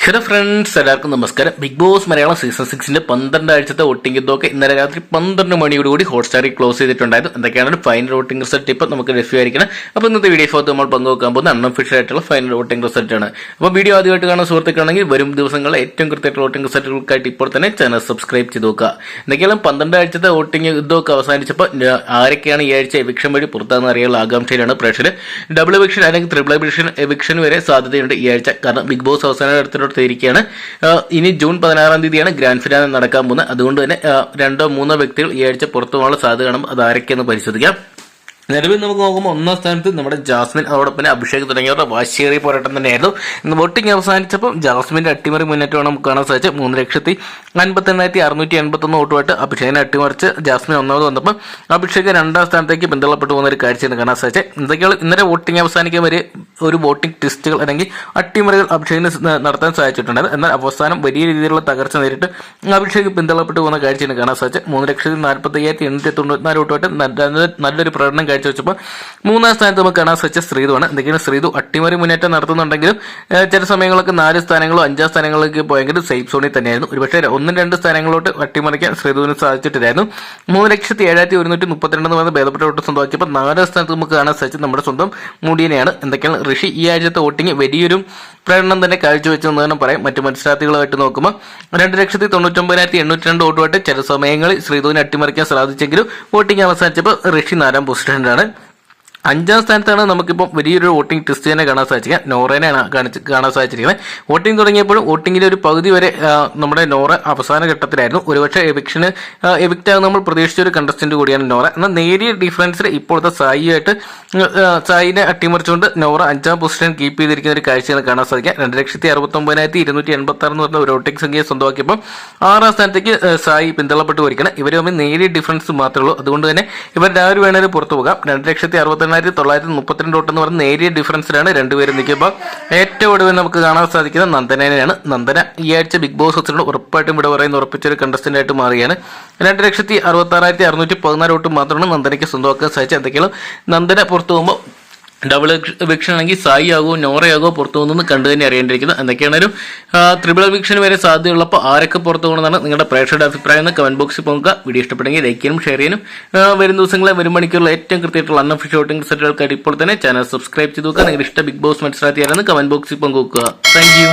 Hello friends, എല്ലാവർക്കും നമസ്കാരം. Big boss Malayalam season 6 12 ആഴ്ചത്തെ വോട്ടിംഗ് ഇതൊക്കെ ഇന്നലെ രാത്രി 12 മണിയോടുകൂടി ഹോട്ട്സ്റ്റാറിൽ ക്ലോസ് ചെയ്തിട്ടുണ്ടായിരുന്നു. എന്തൊക്കെയാണ് ഫൈനൽ വോട്ടിംഗ് റിസൾട്ട് ഇപ്പം നമുക്ക് ലഭ്യമായിരിക്കണം. അപ്പോൾ ഇന്നത്തെ വീഡിയോ ഭാഗത്ത് നമ്മൾ പങ്കുവെക്കാൻ പോകുന്ന അൺഒഫീഷ്യൽ ആയിട്ടുള്ള ഫൈനൽ വോട്ടിംഗ് റിസൾട്ട് ആണ്. അപ്പോൾ വീഡിയോ ആദ്യമായിട്ട് കാണുന്ന സുഹൃത്തുക്കളാണെങ്കിൽ വരും ദിവസങ്ങളിൽ ഏറ്റവും കൃത്യമായിട്ടുള്ള വോട്ടിംഗ് റിസൾട്ടുകൾക്കായിട്ട് ഇപ്പോൾ തന്നെ ചാനൽ സബ്സ്ക്രൈബ് ചെയ്ത് നോക്കുക. എന്തൊക്കെയാണ് 12 ആഴ്ചത്തെ വോട്ടിംഗ് ഇതൊക്കെ അവസാനിച്ചപ്പോൾ ആരൊക്കെയാണ് ഈ ആഴ്ച എവിക്ഷൻ വഴി പുറത്താകുന്ന അറിയാനുള്ള ആകാംക്ഷയിലാണ് പ്രേക്ഷകർ. ഡബിൾ എവിക്ഷൻ അല്ലെങ്കിൽ ട്രിപ്പിൾ എവിക്ഷൻ വരെ സാധ്യതയുണ്ട് ഈ ആഴ്ച. കാരണം ബിഗ് ബോസ് അവസാന എടുത്തിരിക്കുകയാണ്. ഇനി ജൂൺ 16 തീയതിയാണ് ഗ്രാൻഡ് ഫിനാലെ നടക്കാൻ പോകുന്നത്. അതുകൊണ്ട് തന്നെ 2-3 വ്യക്തികൾ ഈ ആഴ്ച പുറത്തു പോകാനുള്ള സാധ്യത കാണും. അത് ആരൊക്കെയെന്ന് പരിശോധിക്കാം. നിലവിൽ നമുക്ക് നോക്കുമ്പോൾ 1ാം സ്ഥാനത്ത് നമ്മുടെ ജാസ്മിൻ, അതോടൊപ്പം അഭിഷേക് തുടങ്ങിയവരുടെ വാശിയേറിയ പോരാട്ടം തന്നെയായിരുന്നു. ഇന്ന് വോട്ടിംഗ് അവസാനിച്ചപ്പോൾ ജാസ്മിന്റെ അട്ടിമറി മുന്നേറ്റമാണ് നമുക്ക് കാണാൻ സാധിച്ചത്. 3,58,681 വോട്ടുമായിട്ട് അഭിഷേകിനെ അട്ടിമറിച്ച് ജാസ്മിൻ 1ാമത് വന്നപ്പോൾ അഭിഷേക് 2ാം സ്ഥാനത്തേക്ക് പിന്തള്ളപ്പെട്ടു പോകുന്ന ഒരു കാഴ്ചയാണ് കാണാൻ സാധിച്ചത്. എന്തൊക്കെയാണ് ഇന്നലെ വോട്ടിംഗ് അവസാനിക്കാൻ വരെ ഒരു വോട്ടിംഗ് ട്വിസ്റ്റുകൾ അല്ലെങ്കിൽ അട്ടിമറികൾ അഭിഷേകിന് നടത്താൻ സാധിച്ചിട്ടുണ്ടായിരുന്നു. എന്നാൽ അവസാനം വലിയ രീതിയിലുള്ള തകർച്ച നേരിട്ട് അഭിഷേക് പിന്തള്ളപ്പെട്ടു പോകുന്ന കാഴ്ചയാണ് കാണാൻ സാധിച്ചത്. 3,45,894 വോട്ടുമായിട്ട് നല്ലൊരു പ്രകടനം കാഴ്ചവെച്ചപ്പോൾ 3ാം സ്ഥാനത്ത് നമുക്ക് കാണാൻ സാധിച്ച ശ്രീതുവാണ്. എന്തൊക്കെയാണ് ശ്രീതു അട്ടിമറി മുന്നേറ്റം നടത്തുന്നുണ്ടെങ്കിലും ചില സമയങ്ങളൊക്കെ 4 സ്ഥാനങ്ങളോ 5 സ്ഥാനങ്ങളിലേക്ക് പോയെങ്കിലും സേഫ് സോണിൽ തന്നെയായിരുന്നു. ഒരുപക്ഷെ 1-2 സ്ഥാനങ്ങളോട്ട് അട്ടിമറിക്കാൻ ശ്രീതുവിന് സാധിച്ചിട്ടില്ലായിരുന്നു. 3,07,132 വന്ന് ഭേദപ്പെട്ട വോട്ട് സ്വന്തമാക്കിയപ്പോൾ 4ാം സ്ഥാനത്ത് നമുക്ക് കാണാൻ സാധിച്ചത് നമ്മുടെ സ്വന്തം മുടിയനെയാണ്. എന്തൊക്കെയാണ് ഋഷി ഈ ആഴ്ചത്തെ വോട്ടിംഗ് വലിയൊരു പ്രകടനം തന്നെ കാഴ്ചവെച്ചെന്ന് തന്നെ പറയാം. മറ്റു മത്സരാർത്ഥികളുമായിട്ട് നോക്കുമ്പോൾ 2,99,802 വോട്ടുമായിട്ട് ചില സമയങ്ങളിൽ ശ്രീതുവിനെ അട്ടിമറിക്കാൻ സാധിച്ചെങ്കിലും വോട്ടിംഗ് അവസാനിച്ചപ്പോൾ ഋഷി 4ാം പൊസിഷനിലാണ്. 5ാം സ്ഥാനത്താണ് നമുക്കിപ്പോൾ വലിയൊരു വോട്ടിംഗ് ടെസ്റ്റ് തന്നെ കാണാൻ സാധിക്കുക. നോറേനെയാണ് കാണാൻ സാധിച്ചിരിക്കുന്നത്. വോട്ടിംഗ് തുടങ്ങിയപ്പോഴും വോട്ടിങ്ങിന്റെ ഒരു പകുതി വരെ നമ്മുടെ നോറ അവസാന ഘട്ടത്തിലായിരുന്നു. ഒരുപക്ഷെ എവിക്റ്റ് ആകുന്ന നമ്മൾ പ്രതീക്ഷിച്ച ഒരു കണ്ടസ്റ്റന്റ് കൂടിയാണ് നോറ. എന്നാൽ നേരിയ ഡിഫറൻസിൽ ഇപ്പോഴത്തെ സായിനെ അട്ടിമറിച്ചുകൊണ്ട് നോറ 5ാം പൊസിഷൻ കീപ്പ് ചെയ്തിരിക്കുന്ന ഒരു കാഴ്ചയാണ് കാണാൻ സാധിക്കുക. 2,69,286 എന്ന് പറഞ്ഞ ഒരു വോട്ടിംഗ് സംഖ്യ സ്വന്തമാക്കിയപ്പോൾ 6ാം സ്ഥാനത്തേക്ക് സായി പിന്തള്ളപ്പെട്ടു പോയിരിക്കണം. ഇവർ തമ്മിൽ നേരിയ ഡിഫറൻസ് മാത്രമേ ഉള്ളൂ. അതുകൊണ്ട് തന്നെ ഇവർ രാവിലെ വേണമെങ്കിൽ പുറത്തു പോകാം. 2,69,932 വോട്ട് എന്ന് പറഞ്ഞ നേരിയ ഡിഫറൻസിലാണ് രണ്ടുപേരും നിൽക്കുമ്പോൾ ഏറ്റവും ഒടുവിൽ നമുക്ക് കാണാൻ സാധിക്കുന്ന നന്ദനയാണ്. നന്ദന ഈ ആഴ്ച ബിഗ് ബോസ് ഹൗസിനോട് ഉറപ്പായിട്ടും ഇവിടെ പറയുന്ന ഉറപ്പിച്ചൊരു കണ്ടസ്റ്റന്റ് ആയിട്ട് മാറുകയാണ്. 2,66,614 വോട്ട് മാത്രമാണ് നന്ദനയ്ക്ക് സ്വന്തമാക്കാൻ സാധിച്ചത്. എന്തൊക്കെയാണ് നന്ദന പുറത്തു പോകുമ്പോൾ ഡബിൾ എവിക്ഷൻ ആണെങ്കിൽ സായി ആകോ നോറയാകോ പുറത്തു പോകുന്നത് കണ്ടു തന്നെ അറിയേണ്ടിയിരിക്കുന്നത്. എന്തൊക്കെയാണ് ഒരു ട്രിപ്പിൾ എവിക്ഷൻ വരെ സാധ്യതയുള്ളപ്പോൾ ആരൊക്കെ പുറത്തു പോകണമെന്നാണ് നിങ്ങളുടെ പ്രേക്ഷകരുടെ അഭിപ്രായം എന്ന് കമന്റ് ബോക്സിൽ പോകുക. വീഡിയോ ഇഷ്ടപ്പെട്ടെങ്കിൽ ലൈക്ക് ചെയ്യാനും ഷെയർ ചെയ്യാനും വരും ദിവസങ്ങളെ വരും മണിക്കൂറിൽ ഏറ്റവും കൃത്യമായിട്ടുള്ള അൺഒഫീഷ്യൽ വോട്ടിംഗ് റിസൾട്ടുകൾക്കായിട്ട് ഇപ്പോൾ തന്നെ ചാനൽ സബ്സ്ക്രൈബ് ചെയ്ത് നോക്കുക. നിങ്ങളുടെ ഇഷ്ട ബിഗ് ബോസ് മത്സരാർത്ഥിയാണെന്ന് കമന്റ് ബോക്സിൽ പങ്കുവെക്കുക. Thank you.